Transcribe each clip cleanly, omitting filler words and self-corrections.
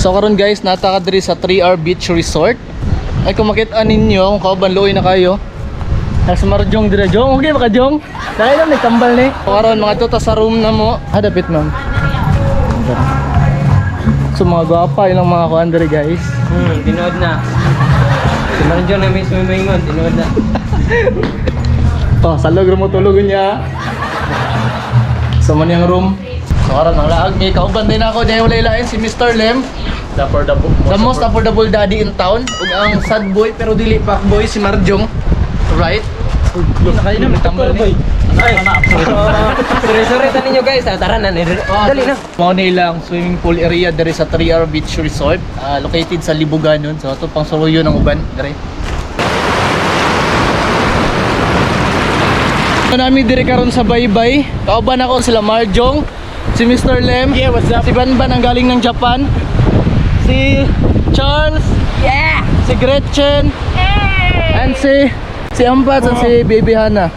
So karon guys, nata ka diri sa 3R Beach Resort. Ay kung makita ninyo, kung kauban luoy na kayo. Nasa marjong dira jong, okay maka jong. Dahil lang nagtambal ni. So karon mga tuta sa room na mo. Hadapit ma'am. So mga gwapa ilang mga kuan diri guys. Tinood na. Si Marjon na mismo maingon, tinood na. Oh, salog mo tulugon niya. So man yung room. So karon ang laag may kauban din ako dahil wala ilain si Mr. Lem. The most affordable daddy in town. Ug ang sad boy pero dili pak boy si Marjong. Right? Nakainom, nagtambal ni. Sorry tanin nyo guys, tara na. Dali na. Mao ni ilang swimming pool area diri sa 3R Beach Resort. Located sa Libuganon. So ato pang suluyo ng uban diri. Nami diri karon sa Baybay. Kauban ako sila Marjong, si Mr. Lem, Yeah, what's up? si Banban ang galing ng Japan, si Charles, Yeah! si Gretchen, and si Ampat at si Baby Hana.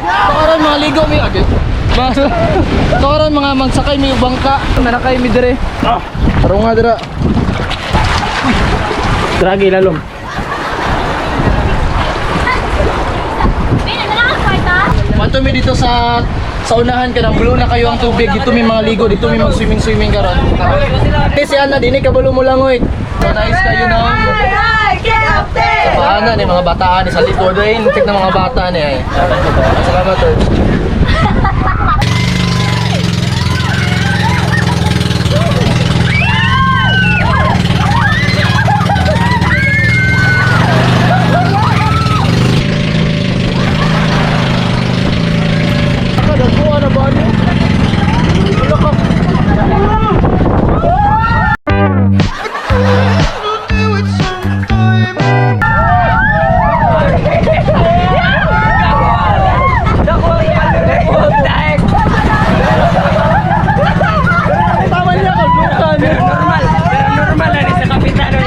So karon mga ligo mi agad. So karon mga magsakay mi bangka, nanakay mi diri. Tarong nga dira. Dragi lalom. Manto mi dito sa unahan ka na blue na kayo ang tubig. Dito may mga ligo, dito may mag swimming karon. Ate si Ana dinhi kabalo mo lang oy. So nice kayo na. Sa paana ni mga bataan ni sa likod ay check ng mga bata ni ay. Salamat sir.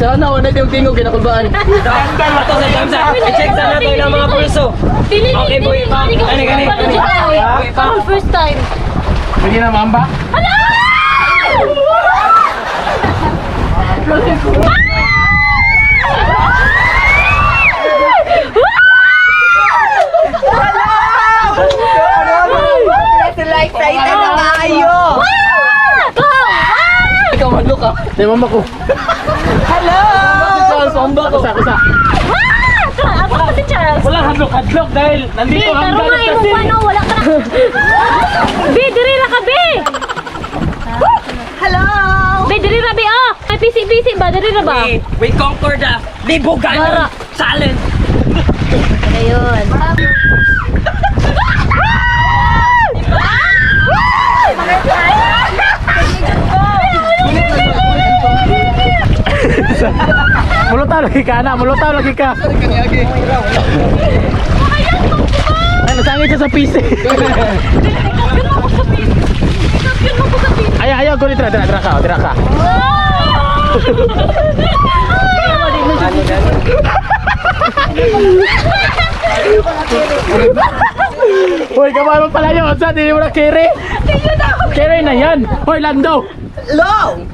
Sana wala yung tingog kinakulbaan. Tanggal mo to sa jamsa. I-check sana to ilang mga pulso. Okay boy, pa. Gani. First time. Pwede na mamba? Excited na kayo! Ikaw madlo ka. Di mama ko. Hello! Si Charles, mamba ko. Kusa. Ako pa si Charles. Walang hadlok dahil nandito ang Pero galit nga, kasi. paano? Wala ka na. Be, diri ra ka, Be! Hello! Be, diri ra, Be, oh! May busy ba? Diri ra ba? We conquer the Libuganon challenge. Ayun. Mulutaw lagi ka na, mulutaw lagi ka. Kaniagi. Ay, nasangit siya sa PC. Ayaw, ko ditra ka. Hoy, kamay mo pala yun. Saan, hindi mo na carry? Carry na yan. Hoy, Lando. Long!